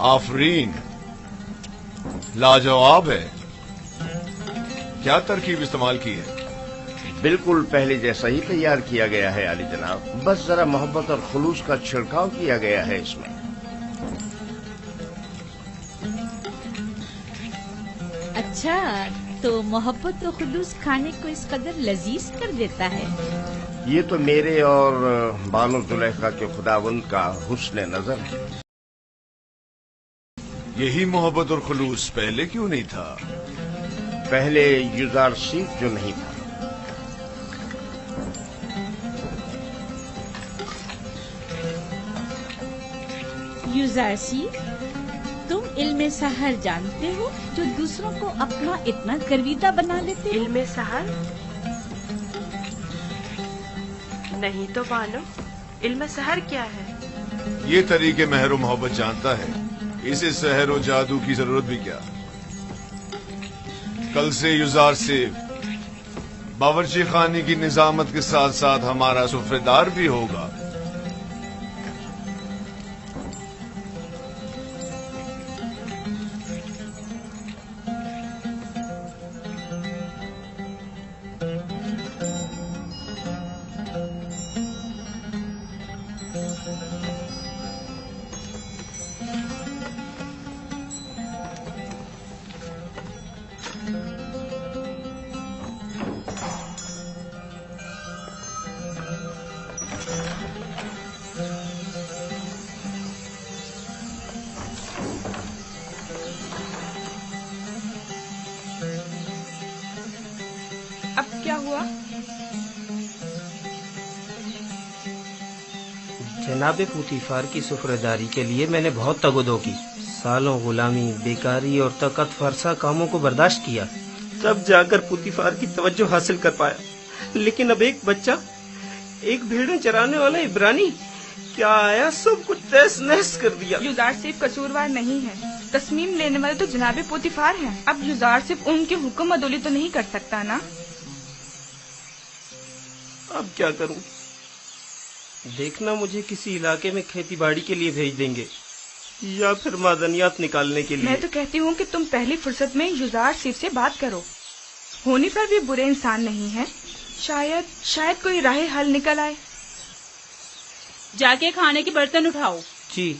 आफरीन, लाजवाब है। क्या तरकीब इस्तेमाल की है? बिल्कुल पहले जैसा ही तैयार किया गया है आली जनाब, बस जरा मोहब्बत और खुलूस का छिड़काव किया गया है इसमें। अच्छा, तो मोहब्बत और खुलूस खाने को इस कदर लजीज कर देता है। ये तो मेरे और बानो जुलेखा के खुदावंद का हुस्न नजर है। यही मोहब्बत और खुलूस पहले क्यों नहीं था? पहले युजार सीफ जो नहीं था। युजारसी, तुम इल्मे सहर जानते हो जो दूसरों को अपना इतना गर्विदा बना देते हो? इल्मे सहर नहीं तो बानो, इल्मे सहर क्या है? ये तरीके महर मोहब्बत जानता है, इसे सहर और जादू की जरूरत भी क्या। कल से युजार से बावर्ची खाने की निजामत के साथ साथ हमारा सुफ्रेदार भी होगा। अब क्या हुआ? जनाबे पुतीफार की सुफरदारी के लिए मैंने बहुत तगदो की, सालों गुलामी, बेकारी और तकत फरसा कामों को बर्दाश्त किया, तब जाकर पुतीफार की तवज्जो हासिल कर पाया। लेकिन अब एक बच्चा, एक भेड़ें चराने वाला इब्रानी क्या आया, सब कुछ तहस नहस कर दिया। युजार सिर्फ कसूरवार नहीं है, तस्मीम लेने वाले तो जनाबे पुतीफार हैं। अब युजार सिर्फ उनके हुक्म अदोली तो नहीं कर सकता ना। अब क्या करूं? देखना मुझे किसी इलाके में खेती बाड़ी के लिए भेज देंगे या फिर मादनियात निकालने के लिए। मैं तो कहती हूँ कि तुम पहली फुर्सत में युजार सिर्फ से बात करो। होनी पर भी बुरे इंसान नहीं है, शायद कोई राह हल निकल आए। जाके खाने के बर्तन उठाओ। जी।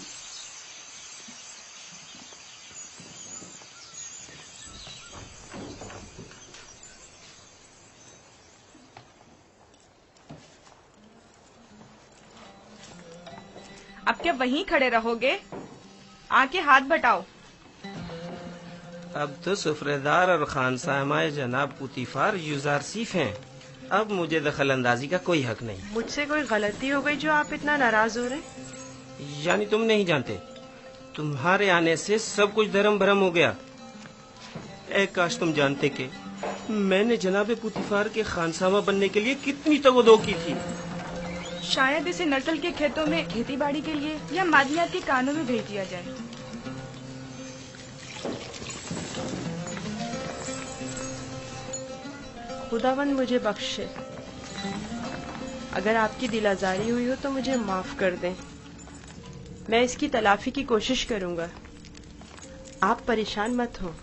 अब क्या वहीं खड़े रहोगे? आके हाथ बटाओ। अब तो सुफरेदार और खानसामाए जनाब पुतीफार युजार सीफ हैं। अब मुझे दखल अंदाजी का कोई हक नहीं। मुझसे कोई गलती हो गई जो आप इतना नाराज हो रहे? यानी तुम नहीं जानते, तुम्हारे आने से सब कुछ धर्म भरम हो गया। ए काश तुम जानते कि मैंने जनाबे पुतीफार के खानसामा बनने के लिए कितनी तगदो की थी। शायद इसे नटल के खेतों में खेती बाड़ी के लिए या मादनियात के कानों में भेज दिया जाए। खुदावंद मुझे बख्शे। अगर आपकी दिल आजारी हुई हो तो मुझे माफ कर दें। मैं इसकी तलाफी की कोशिश करूंगा। आप परेशान मत हो।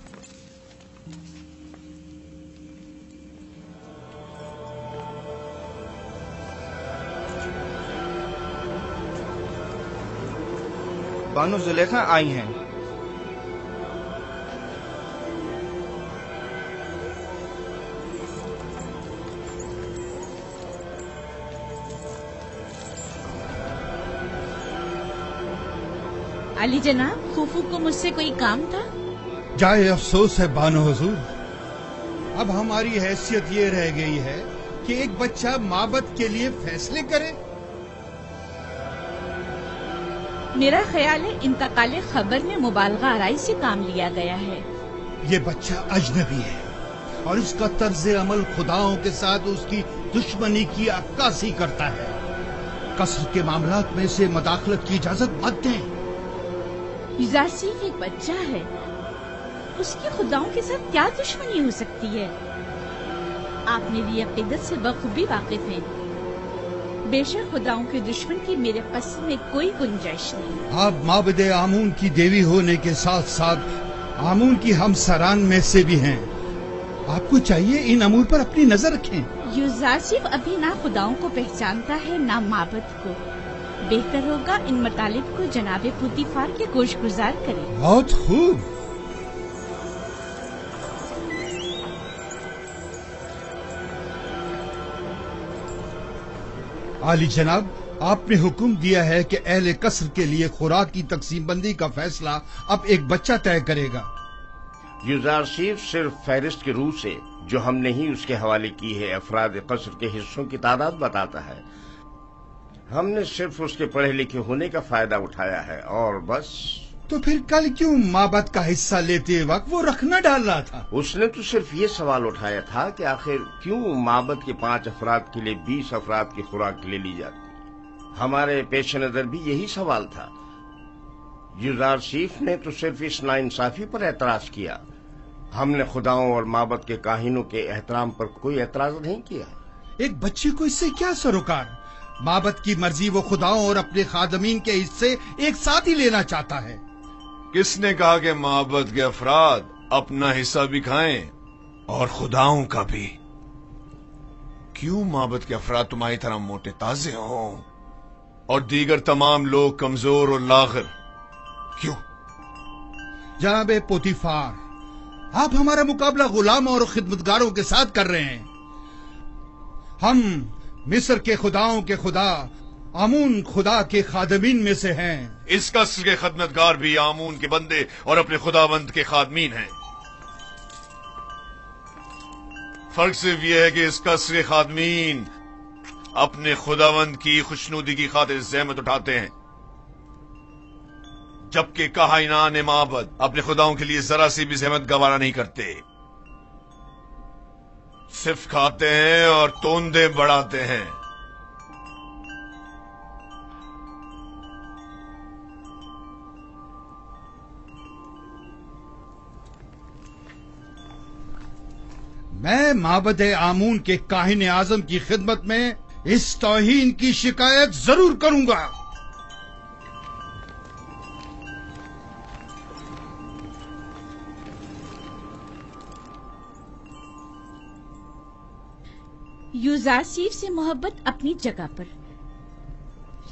बानो जुलेखा आई हैं। अली जनाब, फूफू को मुझसे कोई काम था? जाए अफसोस है बानो हुजूर, अब हमारी हैसियत ये रह गई है कि एक बच्चा माबद के लिए फैसले करे। मेरा ख्याल है इंतकाले खबर में मुबालगा आराई से काम लिया गया है। ये बच्चा अजनबी है और इसका तर्ज अमल खुदाओं के साथ उसकी दुश्मनी की अक्कासी करता है। कसर के मामलात में से मदाखलत की इजाजत मत दें। युजार सिर्फ एक बच्चा है, उसकी खुदाओं के साथ क्या दुश्मनी हो सकती है? आप मेरी अकीदत से बखूबी वाकिफ हैं। बेशक खुदाओं के दुश्मन की मेरे कस्म में कोई गुंजाइश नहीं। आप माबद आमून की देवी होने के साथ साथ आमून की हमसरान में से भी हैं। आपको चाहिए इन अमूर पर अपनी नजर रखें। यूजारसिफ अभी ना खुदाओं को पहचानता है ना माबद को। बेहतर होगा इन मतालिब को जनाबे पुतीफार के गोशगुजार करें। बहुत खूब। आली जनाब, आपने हुक्म दिया है कि अहले कसर के लिए खुराक की तकसीम बंदी का फैसला अब एक बच्चा तय करेगा। युजारसीफ सिर्फ फहरिस्त के रूप से जो हमने ही उसके हवाले की है अफराद कसर के हिस्सों की तादाद बताता है। हमने सिर्फ उसके पढ़े लिखे होने का फायदा उठाया है और बस। तो फिर कल क्यों माबद का हिस्सा लेते वक्त वो रखना डाल रहा था? उसने तो सिर्फ ये सवाल उठाया था कि आखिर क्यों माबद के 5 अफराद के लिए 20 अफराद की खुराक ले ली जाती। हमारे पेश नजर भी यही सवाल था। युजारसीफ ने तो सिर्फ इस नाइंसाफी पर एतराज किया। हमने खुदाओं और माबद के काहिनों के एहतराम पर कोई एतराज नहीं किया। एक बच्चे को इससे क्या सरोकार? माबद की मर्जी वो खुदाओं और अपने खादमीन के हिस्से एक साथ ही लेना चाहता है। किसने कहा कि माबद के अफराद अपना हिस्सा भी खाएं और खुदाओं का भी? क्यों माबद के अफराद तुम्हारी तरह मोटे ताजे हों और दीगर तमाम लोग कमजोर और लागर? क्यों? जनाबे पोतीफार, आप हमारा मुकाबला गुलाम और खिदमतगारों के साथ कर रहे हैं। हम मिस्र के खुदाओं के खुदा आमून खुदा के खादमीन में से हैं। इस कसर के खदमतगार भी आमून के बंदे और अपने खुदाबंद के खादमीन हैं। फर्क सिर्फ यह है कि इस कसर के खादमीन अपने खुदाबंद की खुशनुदी की खातिर जहमत उठाते हैं, जबकि काहिनान माबद अपने खुदाओं के लिए जरा सी भी जहमत गवारा नहीं करते। सिर्फ खाते हैं और तोंदे बढ़ाते हैं। मैं माबद आमून के काहिन आजम की खिदमत में इस तौहीन की शिकायत जरूर करूंगा। यूजारसीफ से मोहब्बत अपनी जगह पर,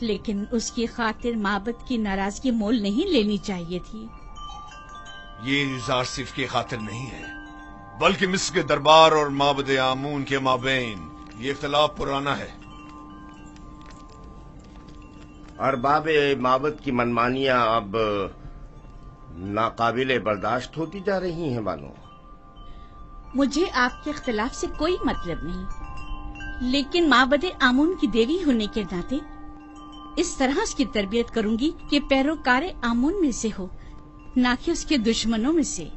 लेकिन उसकी खातिर माबद की नाराजगी मोल नहीं लेनी चाहिए थी। ये युजारसिफ की खातिर नहीं है, बल्कि मिस्र के दरबार और माबद आमून के माबैन ये इख्तिलाफ पुराना है। अरबाब माबद की मनमानियां अब नाकाबिले बर्दाश्त होती जा रही हैं बानो। मुझे आपके इख्तिलाफ से कोई मतलब नहीं, लेकिन माबद आमून की देवी होने के नाते इस तरह उसकी तरबियत करूंगी कि पैरोकार आमून में से हो, ना कि उसके दुश्मनों में से।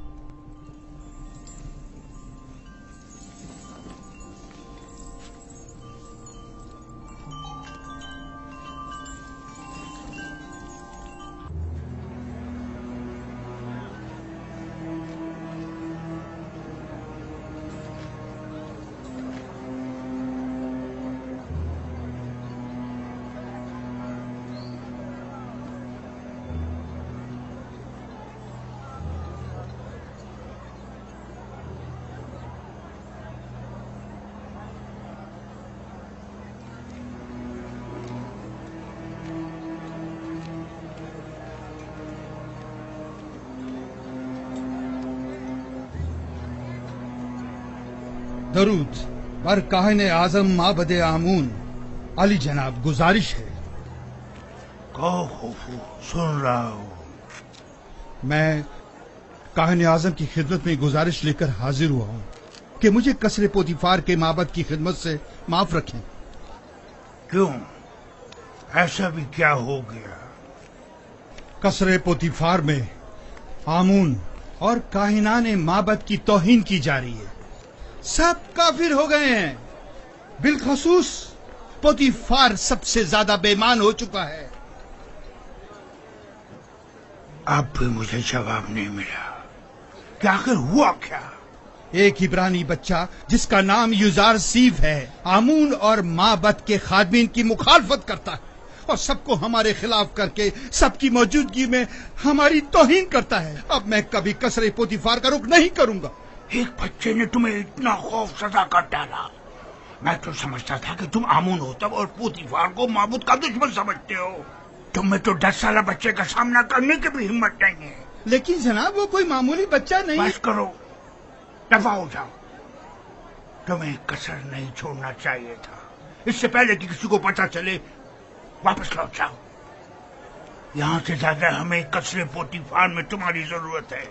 दरूद बर काहिन आजम माबद आमून। अली जनाब, गुजारिश है। कहो खुफू, सुन रहा हूँ। मैं काहिन आजम की खिदमत में गुजारिश लेकर हाजिर हुआ हूँ कि मुझे कसरे पोतीफार के माबद की खिदमत से माफ रखें। क्यों? ऐसा भी क्या हो गया? कसरे पोतीफार में आमून और काहिनान माबद की तौहीन की जा रही है। सब काफिर हो गए हैं। बिलखसूस पोतीफार सबसे ज्यादा बेईमान हो चुका है। अब भी मुझे जवाब नहीं मिला कि आखिर हुआ क्या। ایک عبرانی بچہ جس کا نام یوزارسیف ہے آمون اور معبد کے خادمین کی مخالفت کرتا ہے اور سب کو ہمارے خلاف کر کے سب کی موجودگی میں ہماری توہین کرتا ہے. اب میں کبھی قصر پوتیفار کا رخ نہیں کروں گا. ایک بچے نے تمہیں اتنا خوف سزا کر ڈالا. میں تو سمجھتا تھا کہ تم آمون ہوتب اور پوتیفار کو معبود کا دشمن سمجھتے ہو. تم میں تو 10 سالہ بچے کا سامنا کرنے کی بھی ہمت نہیں ہے. لیکن جناب وہ کوئی معمولی بچہ نہیں. بس کرو، دفع ہو جاؤ. تمہیں کسر نہیں چھوڑنا چاہیے تھا. اس سے پہلے کہ کسی کو پتہ چلے واپس لوٹ جاؤ. یہاں سے زیادہ ہمیں قصر پوتیفار میں تمہاری ضرورت ہے.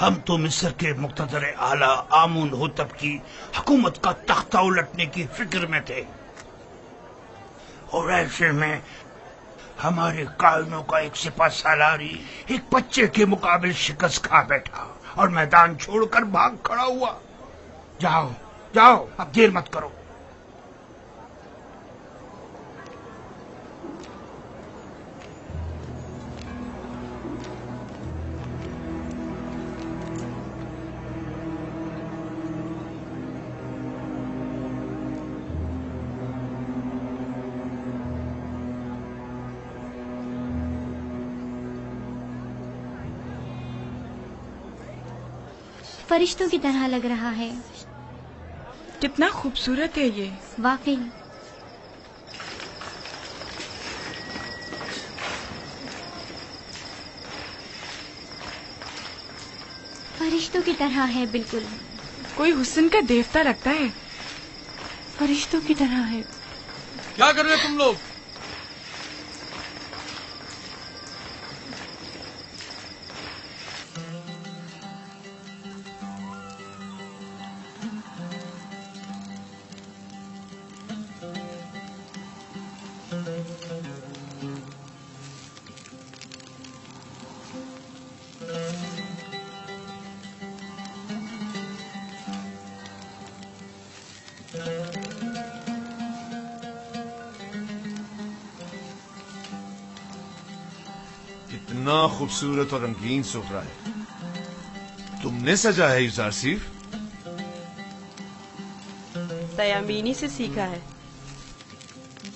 ہم تو مصر کے مقتدر اعلیٰ آمون ہوتب کی حکومت کا تختہ الٹنے کی فکر میں تھے، اور ایسے میں ہمارے قائدوں کا ایک سپہ سالاری ایک بچے کے مقابل شکست کھا بیٹھا اور میدان چھوڑ کر بھاگ کھڑا ہوا. جاؤ جاؤ، اب دیر مت کرو. فرشتوں کی طرح لگ رہا ہے. کتنا خوبصورت ہے یہ. واقعی. فرشتوں کی طرح ہے بالکل. کوئی حسن کا دیوتا لگتا ہے. فرشتوں کی طرح ہے. کیا کر رہے تم لوگ؟ اتنا خوبصورت اور رنگین سفرہ ہے. تم نے سجا ہے یوزارسیف؟ تیامینی سے سیکھا ہے.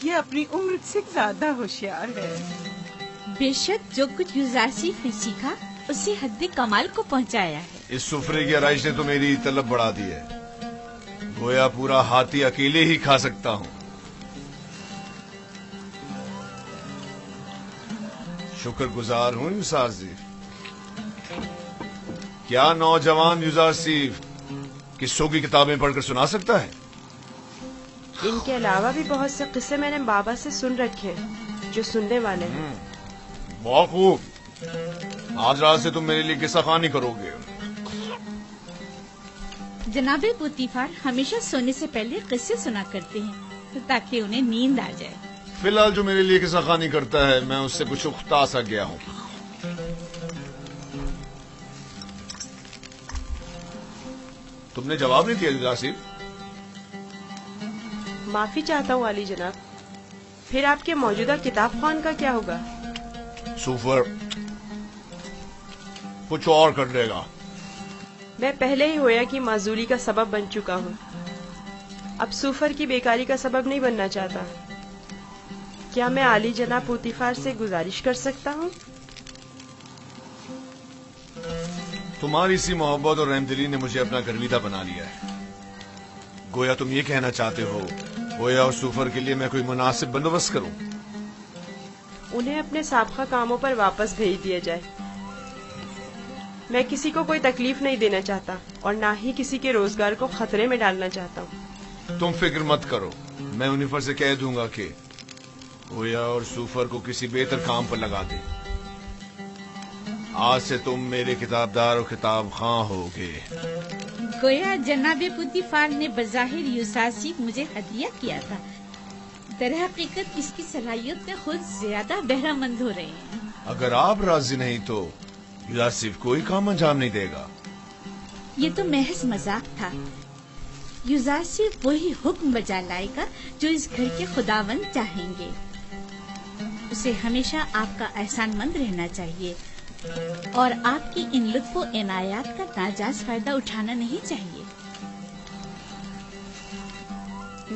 یہ اپنی عمر سے زیادہ ہوشیار ہے. بے شک جو کچھ یوزارسیف نے سیکھا اسے حد کمال کو پہنچایا ہے. اس سفرے کی آرائش نے تو میری طلب بڑھا دی ہے. گویا پورا ہاتھی اکیلے ہی کھا سکتا ہوں. شکر گزار ہوں یوزارسیف. کیا نوجوان یوزارسیف قصوں کی کتابیں پڑھ کر سنا سکتا ہے؟ ان کے علاوہ بھی بہت سے قصے میں نے بابا سے سن رکھے جو سننے والے ہیں. بہت خوب. آج رات سے تم میرے لیے قصہ خوانی کرو گے. جناب پوتیفار ہمیشہ سونے سے پہلے قصے سنا کرتے ہیں تاکہ انہیں نیند آ جائے. فی الحال جو میرے لیے قصہ خوانی کرتا ہے میں اس سے کچھ اختا سا گیا ہوں. تم نے جواب نہیں دیا یوزارسیف. معافی چاہتا ہوں عالی جناب. پھر آپ کے موجودہ کتاب خوان کا کیا ہوگا؟ سوفر کچھ اور کر لے گا. میں پہلے ہی ہویا کی معذوری کا سبب بن چکا ہوں. اب سوفر کی بیکاری کا سبب نہیں بننا چاہتا. کیا میں عالی جناب پوتیفار سے گزارش کر سکتا ہوں؟ تمہاری سی محبت اور رحم دلی نے مجھے اپنا گرویدہ بنا لیا ہے. گویا تم یہ کہنا چاہتے ہو گویا اور سوفر کے لیے میں کوئی مناسب بندوبست کروں. انہیں اپنے سابقہ کاموں پر واپس بھیج دیا جائے. میں کسی کو کوئی تکلیف نہیں دینا چاہتا اور نہ ہی کسی کے روزگار کو خطرے میں ڈالنا چاہتا ہوں. تم فکر مت کرو. میں انہیں پر سے کہہ دوں گا کہ گویا اور سوفر کو کسی بہتر کام پر لگا دے. آج سے تم میرے کتابدار اور کتاب خواں ہوگے. گویا جناب پوتیفار نے بظاہر یوزارسیف مجھے ہدیہ کیا تھا. در حقیقت اس کی صلاحیت میں خود زیادہ بہرہ مند ہو رہے ہیں. اگر آپ راضی نہیں تو یوزارسیف کوئی کام انجام نہیں دے گا. یہ تو محض مذاق تھا. یوزارسیف وہی حکم بجا لائے گا جو اس گھر کے خداوند چاہیں گے. اسے ہمیشہ آپ کا احسان مند رہنا چاہیے और आपकी इन लुत्फ इनायात का नाजायज फायदा उठाना नहीं चाहिए।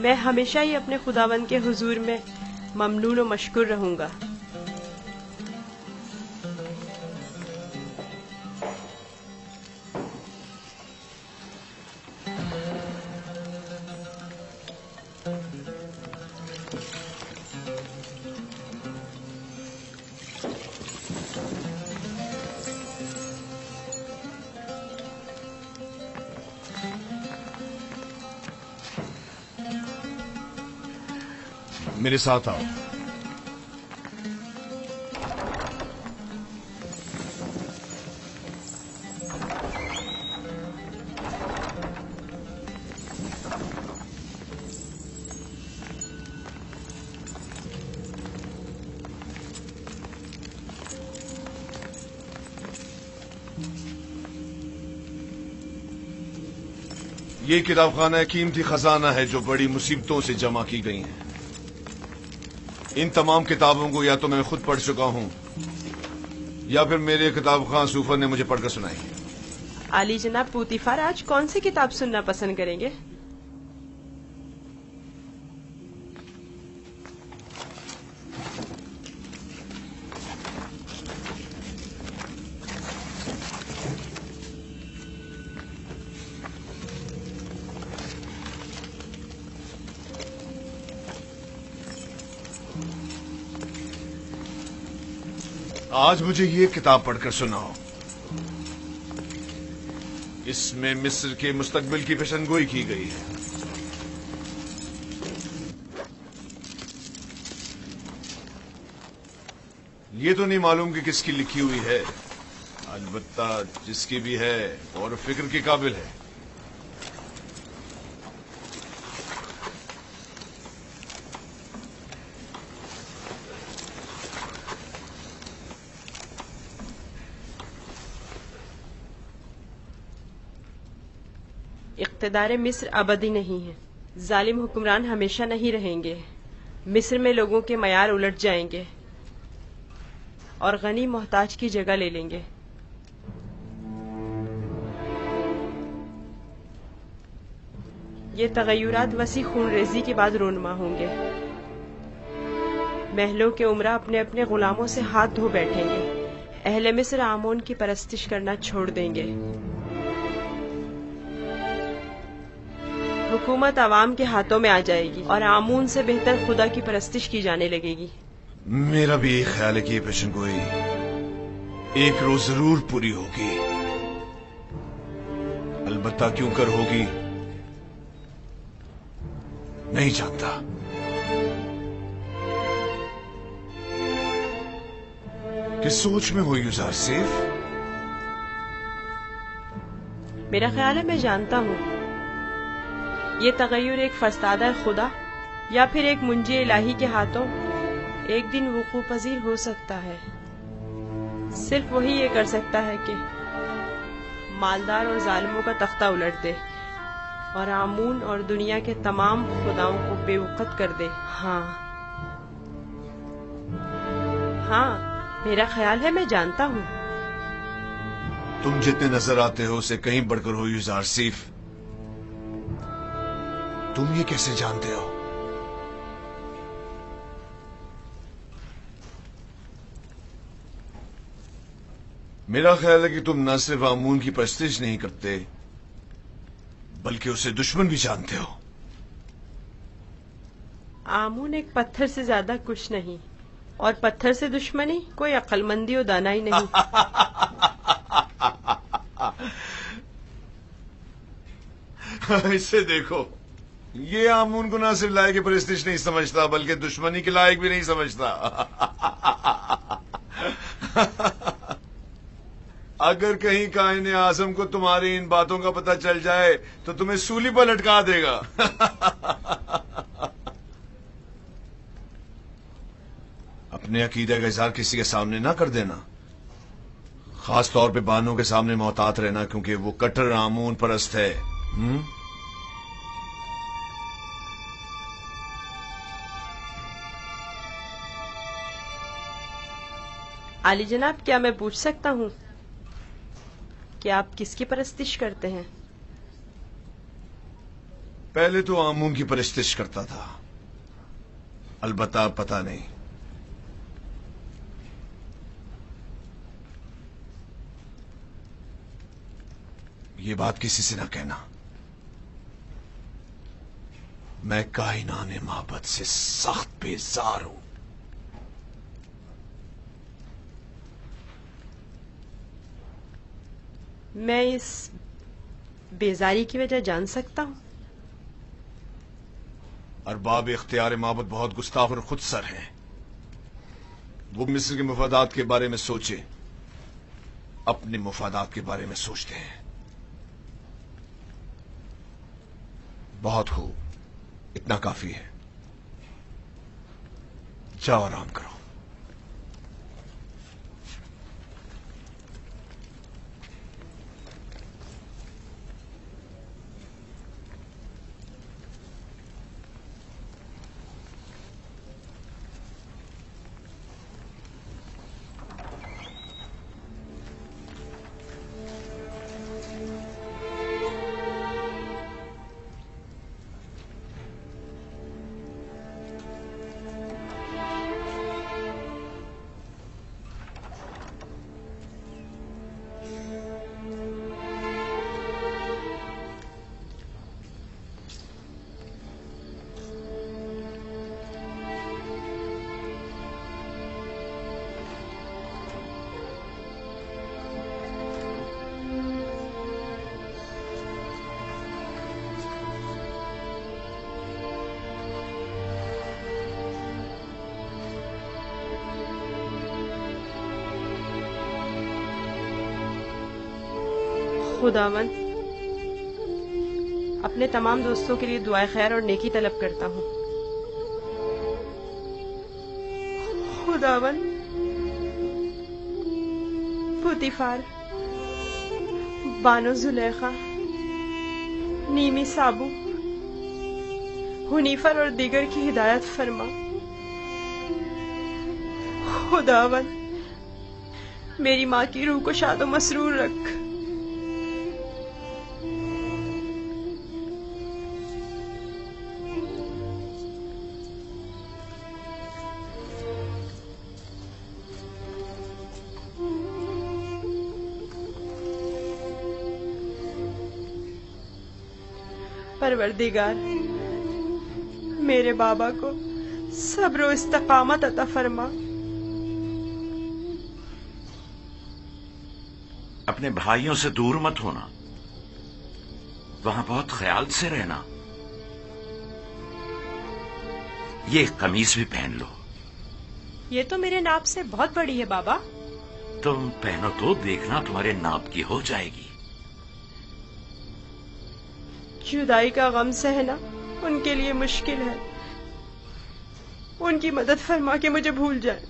मैं हमेशा ही अपने खुदावंद के हुजूर में ममनून और मशकूर रहूंगा। मेरे साथ आओ। ये किताबखाना कीमती खजाना है जो बड़ी मुसीबतों से जमा की गई है। इन तमाम किताबों को या तो मैं खुद पढ़ चुका हूं या फिर मेरे किताब खां सूफर ने मुझे पढ़कर सुनाई है। आली जनाब पूतीफार आज कौन सी किताब सुनना पसंद करेंगे? आज मुझे ये किताब पढ़कर सुनाओ। इसमें मिस्र के मुस्तकबिल की पेशनगोई की गई है। ये तो नहीं मालूम कि किसकी लिखी हुई है, अलबत्ता जिसकी भी है और फिक्र के काबिल है। इक़्तिदार मिस्र अबदी नहीं है। जालिम हुक्मरान हमेशा नहीं रहेंगे। मिस्र में लोगों के मयार उलट जाएंगे और गनी मोहताज की जगह ले लेंगे। ये तगय्युरात वसी खूनरेजी के बाद रोनमा होंगे। महलों के उमरा अपने अपने गुलामों से हाथ धो बैठेंगे। अहले मिस्र आमोन की परस्तिश करना छोड़ देंगे। हुकूमत अवाम के हाथों में आ जाएगी और आमून से बेहतर खुदा की परस्तिश की जाने लगेगी। मेरा भी एक ख्याल है कि ये पेशनगोई एक रोज जरूर पूरी होगी। अलबत्ता क्यों कर होगी नहीं जानता। किस सोच में हो युजार सेफ? मेरा ख्याल है मैं जानता हूँ। ये तगय्युर एक फरसादा खुदा या फिर एक मुंजी इलाही के हाथों एक दिन वुकू पजीर हो सकता है। सिर्फ वही ये कर सकता है कि मालदार और जालिमों का तख्ता उलट दे और आमून और दुनिया के तमाम खुदाओं को बेवकत कर दे। हाँ, मेरा ख्याल है मैं जानता हूँ। तुम जितने नजर आते हो उसे कहीं बढ़कर हो युजार सीफ। तुम ये कैसे जानते हो? मेरा ख्याल है कि तुम न सिर्फ आमून की परस्तिश नहीं करते बल्कि उसे दुश्मन भी जानते हो। आमून एक पत्थर से ज्यादा कुछ नहीं और पत्थर से दुश्मनी कोई अक्लमंदी और दानाई नहीं। इसे देखो, ये आमून को ना सिर्फ लायक की परस्तिश नहीं समझता बल्कि दुश्मनी के लायक भी नहीं समझता। अगर कहीं कायने आजम को तुम्हारी इन बातों का पता चल जाए तो तुम्हें सूली पर लटका देगा। अपने अकीदे का इजहार किसी के सामने ना कर देना, खास तौर पे बानों के सामने मोहतात रहना, क्योंकि वो कट्टर आमून परस्त है। आली जनाब, क्या मैं पूछ सकता हूँ कि आप किसकी परस्तिश करते हैं? पहले तो आमों की परस्तिश करता था, अलबत्ता पता नहीं। ये बात किसी से ना कहना। मैं कायनाने मोहब्बत से सख्त बेजार हूं। मैं इस बेजारी की वजह जान सकता हूँ? अरबाब इख्तियार मोहब्बत बहुत गुस्ताख और खुदसर हैं। वो मिस्र के मुफादात के बारे में सोचे, अपने मुफादात के बारे में सोचते हैं। बहुत हो, इतना काफी है। जाओ आराम करो। खुदावन, अपने तमाम दोस्तों के लिए दुआए खैर और नेकी तलब करता हूँ। खुदावन, पुतीफार, बानो जुलेखा, नीमी साबू, हुनीफर और दीगर की हिदायत फरमा। खुदावन, मेरी माँ की रूह को शादो मसरूर रख। परवरदिगार, मेरे बाबा को सब्र और इस्तकामत अता फरमा। अपने भाइयों से दूर मत होना, वहां बहुत ख्याल से रहना। ये कमीज भी पहन लो। ये तो मेरे नाप से बहुत बड़ी है बाबा। तुम पहनो तो देखना तुम्हारे नाप की हो जाएगी। जुदाई का गम सहना उनके लिए मुश्किल है। उनकी मदद फरमा के मुझे भूल जाए।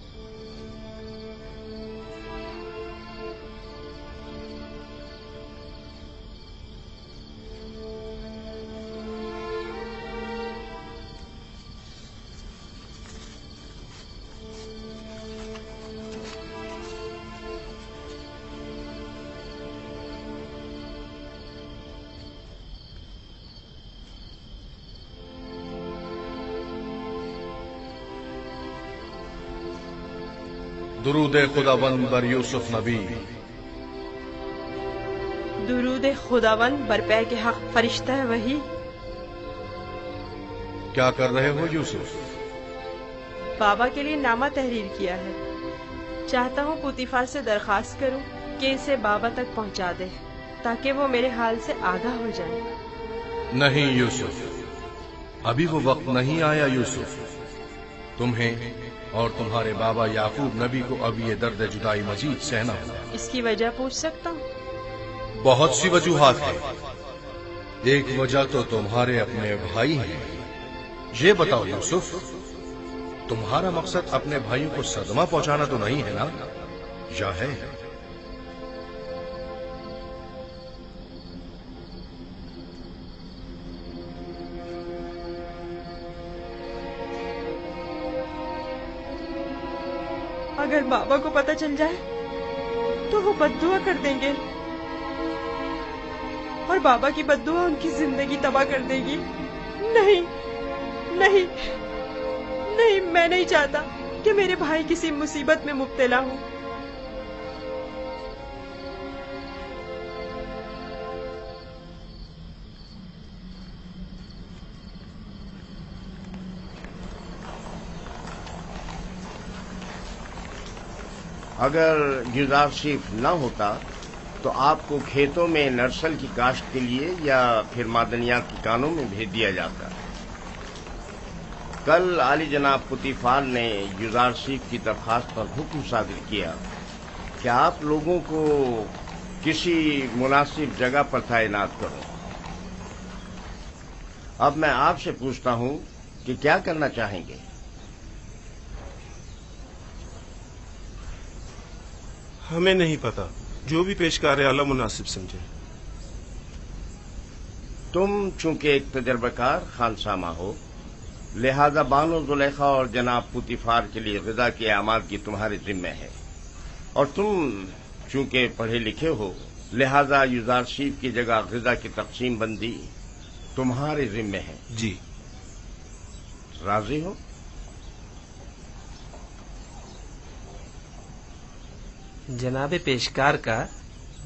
दुरूद खुदावंद बर यूसुफ नबी। दुरूद खुदावंद बरपै के हक फरिश्ता है वही। क्या कर रहे हो यूसुफ? बाबा के लिए नामा तहरीर किया है। चाहता हूँ पुतीफार से दरखास्त करूँ कि इसे बाबा तक पहुँचा दे, ताकि वो मेरे हाल से आगाह हो जाए। नहीं यूसुफ, अभी वो वक्त नहीं आया यूसुफ। तुम्हें और तुम्हारे बाबा याकूब नबी को अब ये दर्द जुदाई मजीद सहना होगा। इसकी वजह पूछ सकता हूँ? बहुत सी वजूहात है। एक वजह तो तुम्हारे अपने भाई हैं। ये बताओ यूसुफ, तुम्हारा मकसद अपने भाइयों को सदमा पहुंचाना तो नहीं है ना, या है? اگر بابا کو پتہ چل جائے تو وہ بددعا کر دیں گے اور بابا کی بددعا ان کی زندگی تباہ کر دے گی۔ نہیں نہیں نہیں، میں نہیں چاہتا کہ میرے بھائی کسی مصیبت میں مبتلا ہوں۔ اگر یوزار شیف نہ ہوتا تو آپ کو کھیتوں میں نرسل کی کاشت کے لیے یا پھر معدنیات کی کانوں میں بھیج دیا جاتا۔ کل عالی جناب پوتیفار نے یوزار شیف کی درخواست پر حکم صادر کیا کہ آپ لوگوں کو کسی مناسب جگہ پر تعینات کرو۔ اب میں آپ سے پوچھتا ہوں کہ کیا کرنا چاہیں گے؟ ہمیں نہیں پتا، جو بھی پیشکار اعلیٰ مناسب سمجھے۔ تم چونکہ ایک تجربہ کار خانسامہ ہو، لہذا بانو زلیخا اور جناب پوتیفار کے لیے غذا کی آمادگی تمہارے ذمہ ہے، اور تم چونکہ پڑھے لکھے ہو، لہذا یوزار شیف کی جگہ غذا کی تقسیم بندی تمہارے ذمہ ہے۔ جی۔ راضی ہو؟ جناب پیشکار کا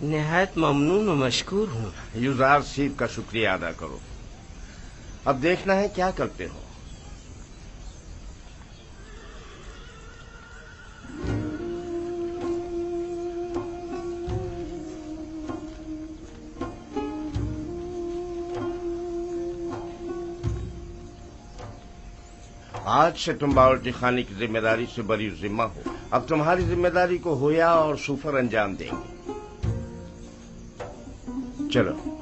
نہایت ممنون و مشکور ہوں۔ یوزار شیف کا شکریہ ادا کرو۔ اب دیکھنا ہے کیا کرتے ہو۔ آج سے تم باورچی خانے کی ذمہ داری سے بری ذمہ ہو۔ اب تمہاری ذمہ داری کو ہویا اور سوفر انجام دیں گے۔ چلو۔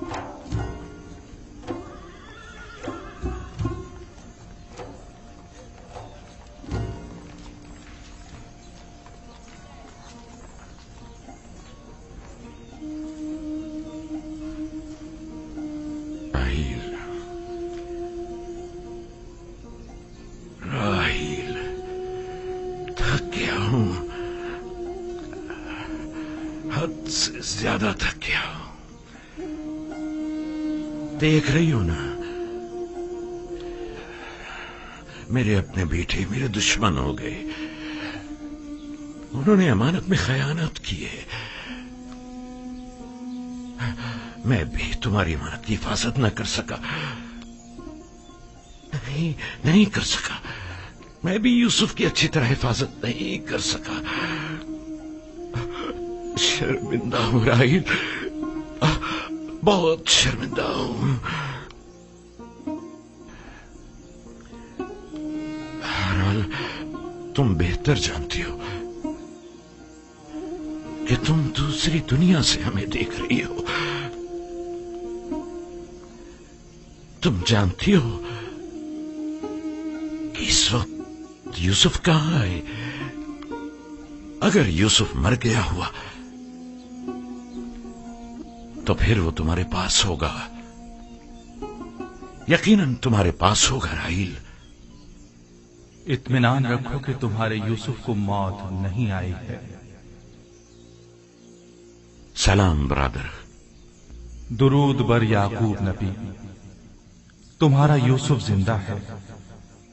زیادہ تھک گیا ہوں۔ دیکھ رہی ہو نا، میرے اپنے بیٹے میرے دشمن ہو گئے۔ انہوں نے امانت میں خیانت کی ہے۔ میں بھی تمہاری امانت کی حفاظت نہ کر سکا، نہیں کر سکا۔ میں بھی یوسف کی اچھی طرح حفاظت نہیں کر سکا۔ شرمندہ ہوں راہیل، بہت شرمندہ ہوں۔ بہرحال تم بہتر جانتی ہو کہ تم دوسری دنیا سے ہمیں دیکھ رہی ہو۔ تم جانتی ہو کہ اس وقت یوسف کہاں ہے۔ اگر یوسف مر گیا ہوا تو پھر وہ تمہارے پاس ہوگا، یقیناً تمہارے پاس ہوگا راہیل۔ اطمینان رکھو کہ تمہارے یوسف کو موت نہیں آئی ہے۔ سلام برادر۔ درود بر یعقوب نبی۔ تمہارا یوسف زندہ ہے،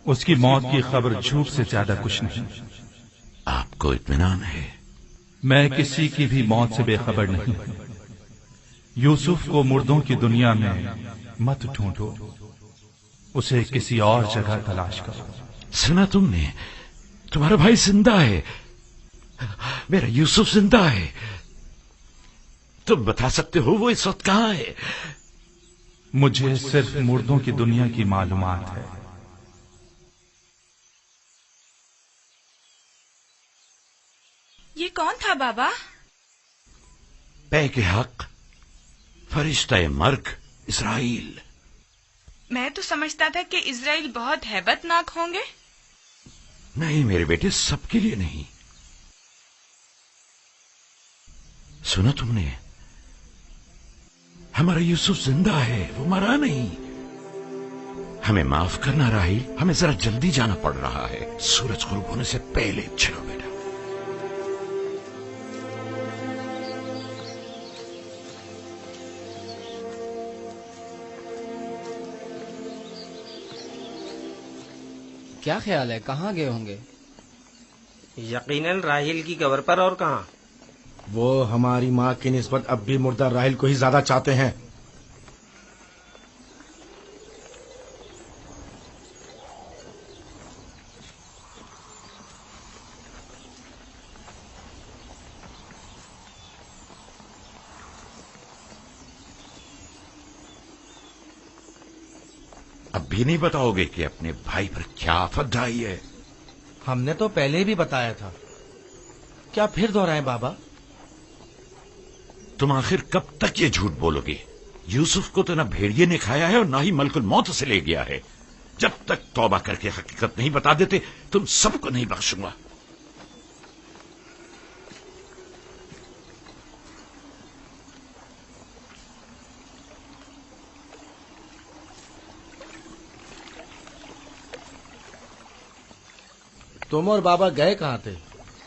اس کی موت کی خبر جھوٹ سے زیادہ کچھ نہیں۔ آپ کو اطمینان ہے؟ میں کسی کی بھی موت سے بے خبر نہیں ہوں۔ یوسف کو مردوں کی دنیا میں مت ڈھونڈو، اسے کسی اور جگہ تلاش کرو۔ سنا تم نے؟ تمہارا بھائی زندہ ہے، میرا یوسف زندہ ہے۔ تم بتا سکتے ہو وہ اس وقت کہاں ہے؟ مجھے صرف مردوں کی دنیا کی معلومات ہے۔ یہ کون تھا بابا؟ پے کے حق فرشتہ مرگ اسرائیل۔ میں تو سمجھتا تھا کہ اسرائیل بہت ہیبت ناک ہوں گے۔ نہیں میرے بیٹے، سب کے لیے نہیں۔ سنا تم نے؟ ہمارا یوسف زندہ ہے، وہ مرا نہیں۔ ہمیں معاف کرنا راہیل، ہمیں ذرا جلدی جانا پڑ رہا ہے۔ سورج غروب ہونے سے پہلے چلو بیٹا۔ کیا خیال ہے کہاں گئے ہوں گے؟ یقیناً راحیل کی قبر پر، اور کہاں؟ وہ ہماری ماں کی نسبت اب بھی مردہ راحیل کو ہی زیادہ چاہتے ہیں۔ اب بھی نہیں بتاؤ گے کہ اپنے بھائی پر کیا آفت ڈھائی ہے؟ ہم نے تو پہلے بھی بتایا تھا، کیا پھر دہرائیں بابا؟ تم آخر کب تک یہ جھوٹ بولو گے؟ یوسف کو تو نہ بھیڑیے نے کھایا ہے اور نہ ہی ملک الموت سے لے گیا ہے۔ جب تک توبہ کر کے حقیقت نہیں بتا دیتے تم سب کو نہیں بخشوں گا۔ تم اور بابا گئے کہاں تھے؟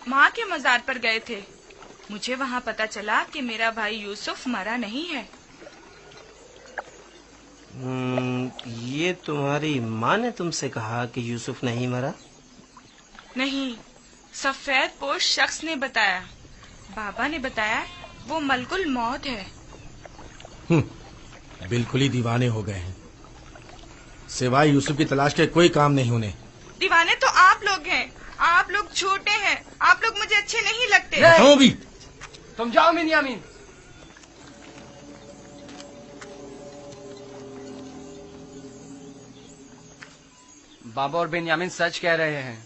ماں کے مزار پر گئے تھے۔ مجھے وہاں پتا چلا کہ میرا بھائی یوسف مرا نہیں ہے۔ یہ تمہاری ماں نے تم سے کہا کہ یوسف نہیں مرا؟ نہیں، سفید پوش شخص نے بتایا۔ بابا نے بتایا وہ ملک الموت ہے۔ بالکل ہی دیوانے ہو گئے ہیں، سوائے یوسف کی تلاش کے کوئی کام نہیں انہیں۔ دیوانے تو آپ لوگ ہیں، آپ لوگ جھوٹے ہیں، آپ لوگ مجھے اچھے نہیں لگتے۔ بتاؤ بھی، تم جاؤ بنیامین۔ بابا اور بنیامین سچ کہہ رہے ہیں۔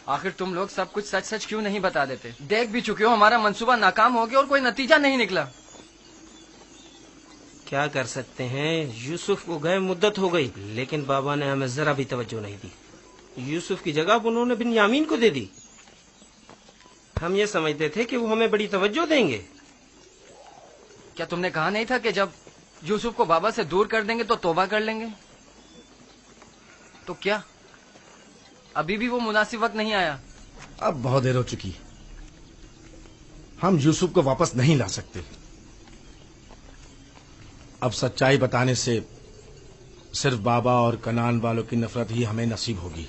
آخر تم لوگ سب کچھ سچ سچ کیوں نہیں بتا دیتے؟ دیکھ بھی چکے ہو ہمارا منصوبہ ناکام ہو گیا اور کوئی نتیجہ نہیں نکلا۔ کیا کر سکتے ہیں، یوسف کو گئے مدت ہو گئی، لیکن بابا نے ہمیں ذرا بھی توجہ نہیں دی۔ یوسف کی جگہ انہوں نے بنیامین کو دے دی۔ ہم یہ سمجھتے تھے کہ وہ ہمیں بڑی توجہ دیں گے۔ کیا تم نے کہا نہیں تھا کہ جب یوسف کو بابا سے دور کر دیں گے تو توبہ کر لیں گے؟ تو کیا ابھی بھی وہ مناسب وقت نہیں آیا؟ اب بہت دیر ہو چکی، ہم یوسف کو واپس نہیں لا سکتے۔ اب سچائی بتانے سے صرف بابا اور کنان والوں کی نفرت ہی ہمیں نصیب ہوگی۔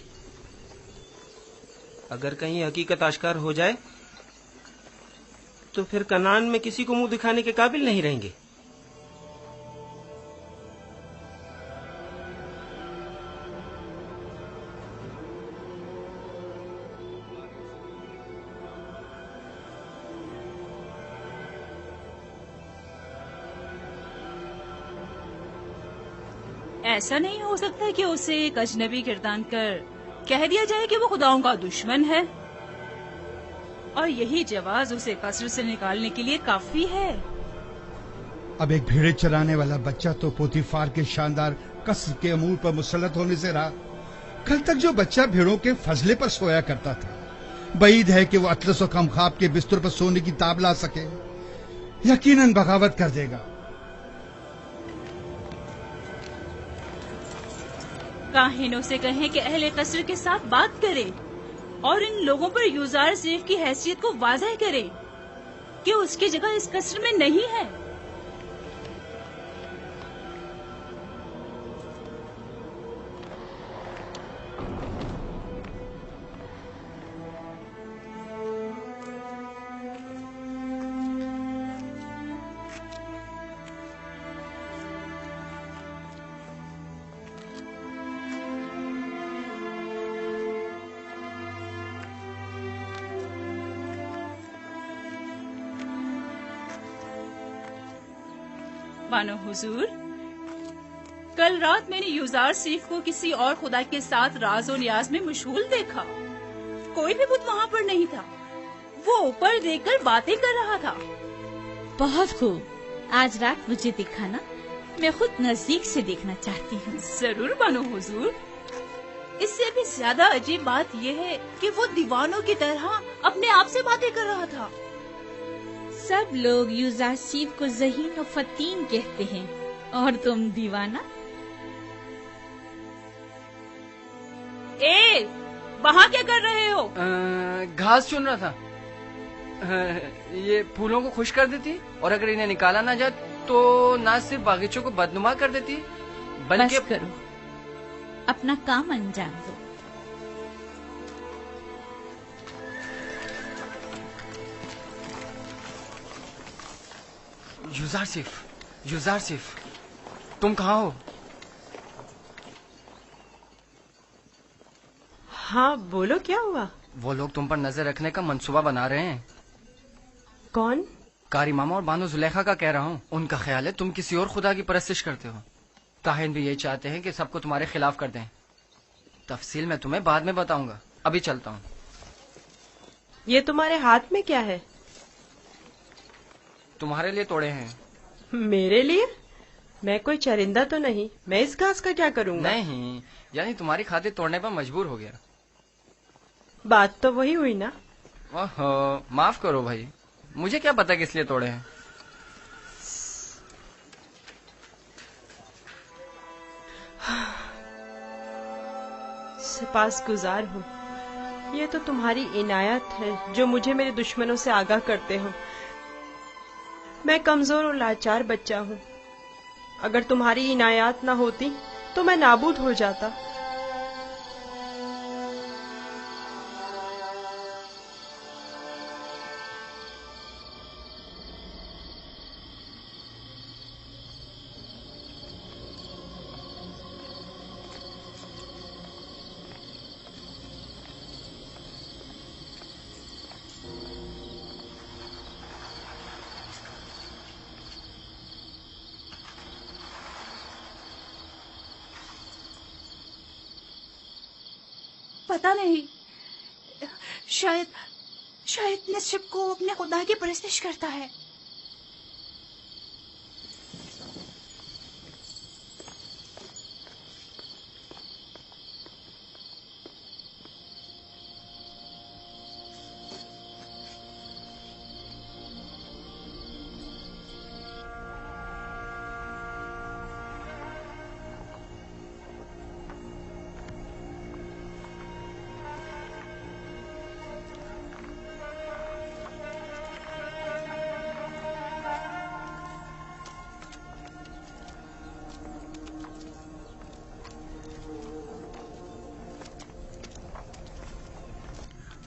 اگر کہیں حقیقت آشکار ہو جائے تو پھر کنان میں کسی کو منہ دکھانے کے قابل نہیں رہیں گے۔ ایسا نہیں ہو سکتا کہ اسے ایک اجنبی گردان کر کہہ دیا جائے کہ وہ خداؤں کا دشمن ہے، اور یہی جواز اسے قصر سے نکالنے کے لیے کافی ہے۔ اب ایک بھیڑے چرانے والا بچہ تو پوتیفار کے شاندار قصر کے امور پر مسلط ہونے سے رہا۔ کل تک جو بچہ بھیڑوں کے فضلے پر سویا کرتا تھا، بعید ہے کہ وہ اطلس و کمخاب کے بستر پر سونے کی تاب لا سکے۔ یقیناً بغاوت کر دے گا۔ کاہنوں سے کہیں کہ اہل قصر کے ساتھ بات کرے اور ان لوگوں پر یوزار سیف کی حیثیت کو واضح کرے کہ اس کی جگہ اس قصر میں نہیں ہے۔ بانو حضور، کل رات میں نے یوزار سیف کو کسی اور خدا کے ساتھ راز و نیاز میں مشغول دیکھا۔ کوئی بھی بت وہاں پر نہیں تھا، وہ اوپر دیکھ کر باتیں کر رہا تھا۔ بہت خوب، آج رات مجھے دکھانا، میں خود نزدیک سے دیکھنا چاہتی ہوں۔ ضرور بانو حضور۔ اس سے بھی زیادہ عجیب بات یہ ہے کہ وہ دیوانوں کی طرح اپنے آپ سے باتیں کر رہا تھا۔ سب لوگ یوزار سیف کو ذہین و فتین کہتے ہیں، اور تم دیوانہ۔ وہاں کیا کر رہے ہو؟ گھاس چن رہا تھا۔ یہ پھولوں کو خوش کر دیتی، اور اگر انہیں نکالا نہ جائے تو نہ صرف باغیچوں کو بدنما کر دیتی بلکہ… بس کرو، अपना काम अंजाम दो। युजार सिफ, तुम कहाँ हो? हाँ बोलो, क्या हुआ? वो लोग तुम पर नजर रखने का मंसूबा बना रहे हैं। कौन? कारी मामा और बानो जुलेखा का कह रहा हूँ। उनका ख्याल है तुम किसी और खुदा की परस्तिश करते हो। ताहिन भी यही चाहते हैं कि सबको तुम्हारे खिलाफ कर दें। तफसील मैं तुम्हें बाद में बताऊंगा, अभी चलता हूँ। ये तुम्हारे हाथ में क्या है? तुम्हारे लिए तोड़े हैं। मेरे लिए? मैं कोई चरिंदा तो नहीं, मैं इस घास का क्या करूँगा? नहीं, यानी तुम्हारी खातिर तोड़ने पर मजबूर हो गया। बात तो वही हुई ना। ओहो, माफ करो भाई, मुझे क्या पता किस लिए तोड़े हैं। सिपासगुजार हूँ। ये तो तुम्हारी इनायत है जो मुझे मेरे दुश्मनों से आगाह करते हो। मैं कमजोर और लाचार बच्चा हूँ। अगर तुम्हारी इनायत ना होती तो मैं नाबूद हो जाता। पता नहीं, शायद नसीब को अपने खुदा की परस्तिश करता है।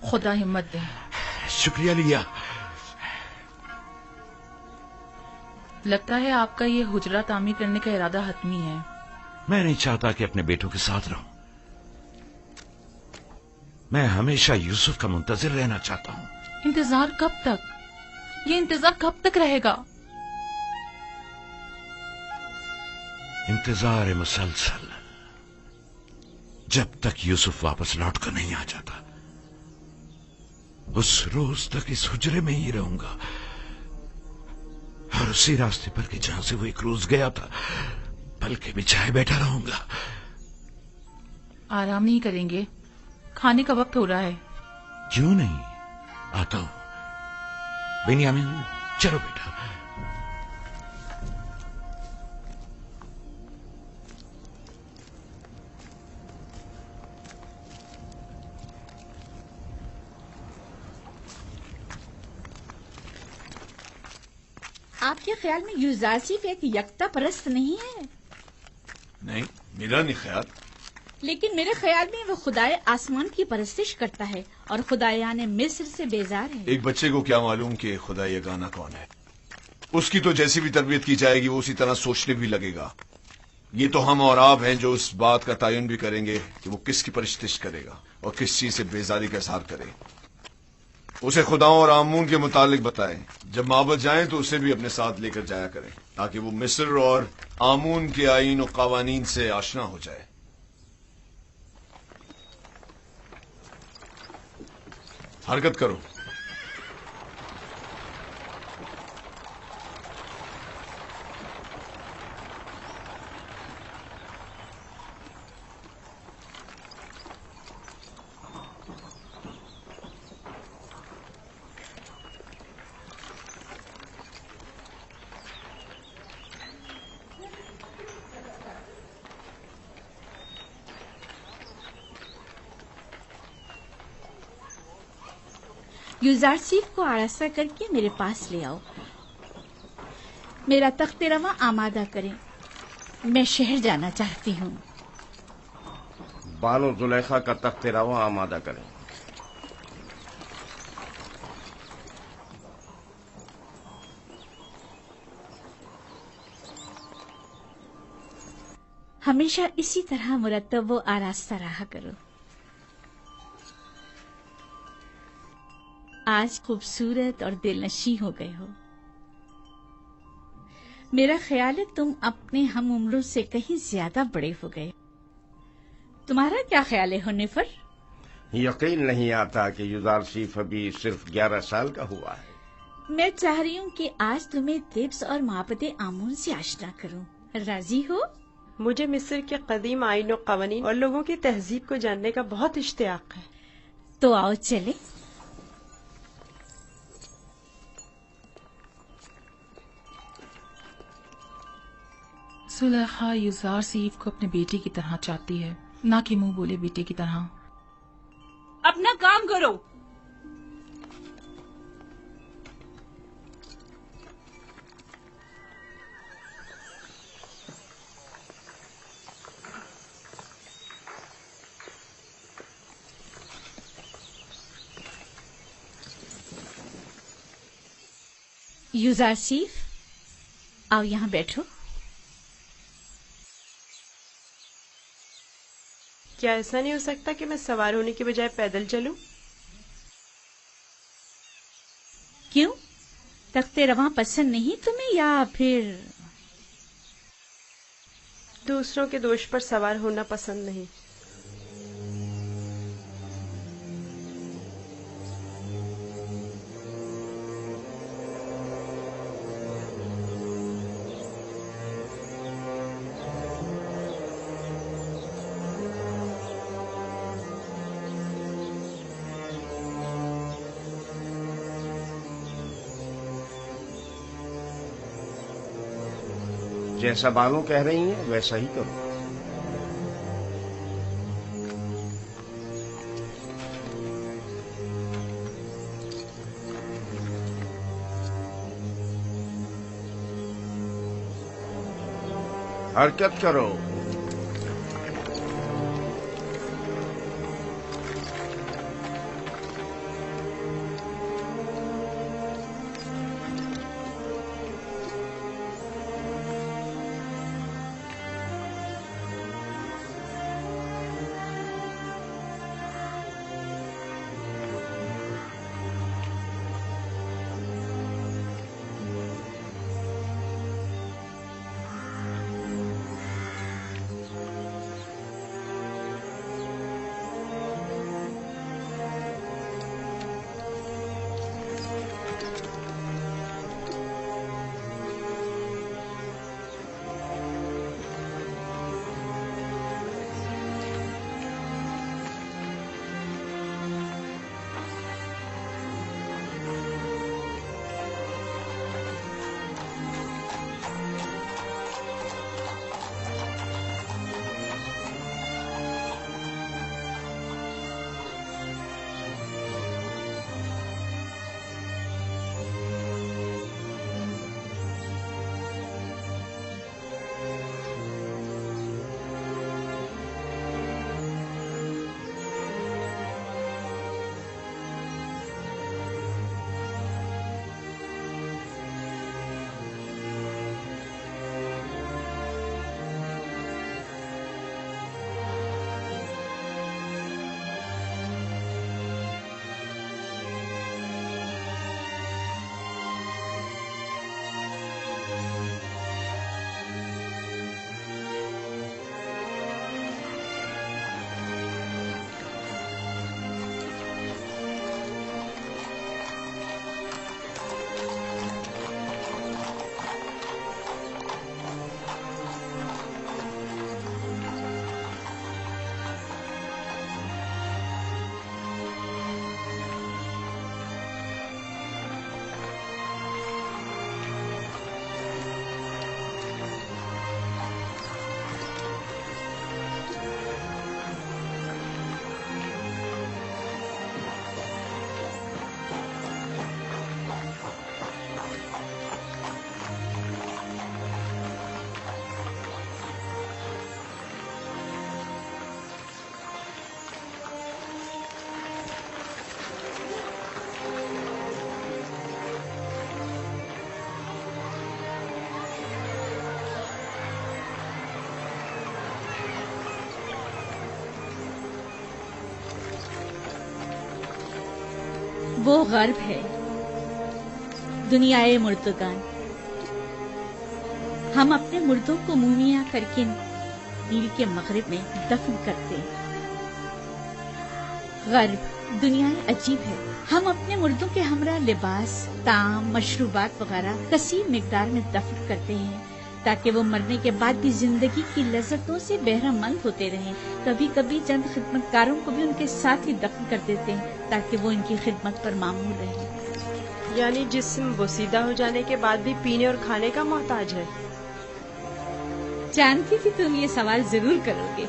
खुदा हिम्मत दे। शुक्रिया लिया। लगता है आपका ये हुजरा तामीर करने का इरादा हतमी है। मैं नहीं चाहता कि अपने बेटों के साथ रहूं। मैं हमेशा यूसुफ का मुंतजिर रहना चाहता हूं। इंतजार कब तक? ये इंतजार कब तक रहेगा? इंतजार मुसलसल, जब तक यूसुफ वापस लौट कर नहीं आ जाता। उस रोज तक इस हुजरे में ही रहूंगा और उसी रास्ते पर कि जहां से वो एक रोज गया था पलके बिछाए बैठा रहूंगा। आराम नहीं करेंगे? खाने का वक्त हो रहा है। क्यों नहीं, आता हूं। बेनियामिन, चलो बेटा। आपके ख्याल में यूजासिफ एक यकता परस्त नहीं है? नहीं, मेरा नहीं ख्याल। लेकिन मेरे ख्याल में वो खुदाए आसमान की परस्तिश करता है और खुदायाने मिस्र से बेजार है। एक बच्चे को क्या मालूम कि खुदा यगाना कौन है। उसकी तो जैसी भी तरबियत की जाएगी वो उसी तरह सोचने भी लगेगा। ये तो हम और आप हैं जो उस बात का तयन भी करेंगे कि वो किसकी परस्तिश करेगा और किस चीज से बेजारी का इजहार करे। उसे खुदाओं और आमून के मुतालिक बताएं। जब माबद जाएं तो उसे भी अपने साथ लेकर जाया करें ताकि वो मिस्र और आमून के आईन और कवानीन से आशना हो जाए। हरकत करो। यूजारसीफ को आरास्ता करके मेरे पास ले आओ। मेरा तख्त रवा आमादा करें। मैं शहर जाना चाहती हूँ। बानो जुलेखा का तख्त रवा आमादा करें। हमेशा इसी तरह मुरत्तब व आरास्ता रहा करो। आज खूबसूरत और दिलनशी हो गए हो। मेरा ख्याल है तुम अपने हम उम्रों से कहीं ज्यादा बड़े हो गए। तुम्हारा क्या ख्याल है हुन्निफर? यकीन नहीं आता कि युजारसीफ अभी सिर्फ 11 साल का हुआ है। मैं चाह रही हूँ कि आज तुम्हें तिब्स और माबद आमून से आशना करूँ। राजी हो? मुझे मिस्र के कदीम आईन और कवानीन और लोगों की तहजीब को जानने का बहुत इश्तियाक है। तो आओ चले। सुलेखा युजार सीफ को अपने बेटे की तरह चाहती है, ना कि मुंह बोले बेटे की तरह। अपना काम करो। युजार सीफ, आओ यहाँ बैठो। क्या ऐसा नहीं हो सकता कि मैं सवार होने के बजाय पैदल चलूं? क्यों? तख्ते रवां पसंद नहीं तुम्हें, या फिर दूसरों के दोष पर सवार होना पसंद नहीं? जैसा बानो कह रही हैं वैसा ही करो। हरकत करो। वो गर्ब है, दुनियाए मुर्दगान। हम अपने मुर्दों को मुमिया करके नील के मगरिब में दफन करते हैं। गर्ब दुनिया अजीब है। हम अपने मुर्दों के हमरा लिबास, ताम, मशरूबात वगैरह कसीर मिकदार में दफन करते हैं ताकि वो मरने के बाद भी जिंदगी की लज्जतों से बहरामंद होते रहें। कभी कभी चंद खिदमतकारों को भी उनके साथ ही दफन कर देते हैं ताकि वो इनकी खिदमत पर मामूल रहें। यानी जिस्म बोसीदा हो जाने के बाद भी पीने और खाने का मोहताज है। जानती थी तुम ये सवाल जरूर करोगे।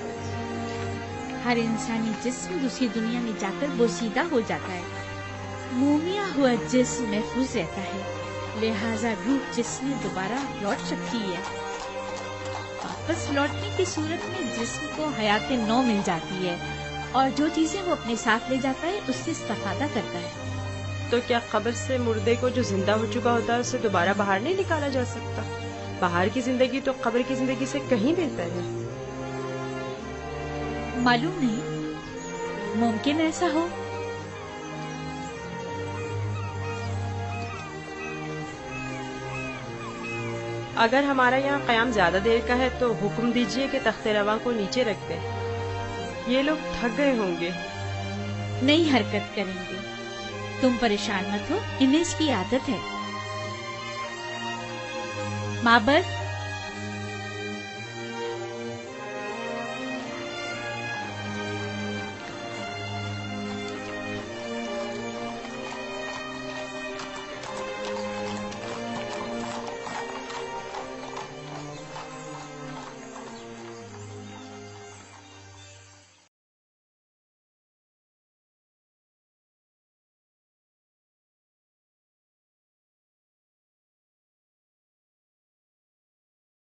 हर इंसानी जिस्म दूसरी दुनिया में जाकर बोसीदा हो जाता है। मोमिया हुआ जिस्म महफूज रहता है, लिहाजा रूह जिस्म दोबारा लौट सकती है। वापस लौटने की सूरत में जिस्म को हयात नौ मिल जाती है और जो चीजें वो अपने साथ ले जाता है उससे इस्तेफादा करता है। तो क्या कब्र से मुर्दे को जो जिंदा हो चुका होता है उसे दोबारा बाहर नहीं निकाला जा सकता? बाहर की जिंदगी तो कब्र की जिंदगी से कहीं बेहतर है। मालूम नहीं, मुमकिन ऐसा हो। अगर हमारा यहाँ क़याम ज्यादा देर का है तो हुक्म दीजिए कि तख्ते रवा को नीचे रख दें। ये लोग थक गए होंगे। नई हरकत करेंगे, तुम परेशान मत हो, इन्हें इसकी आदत है। माबर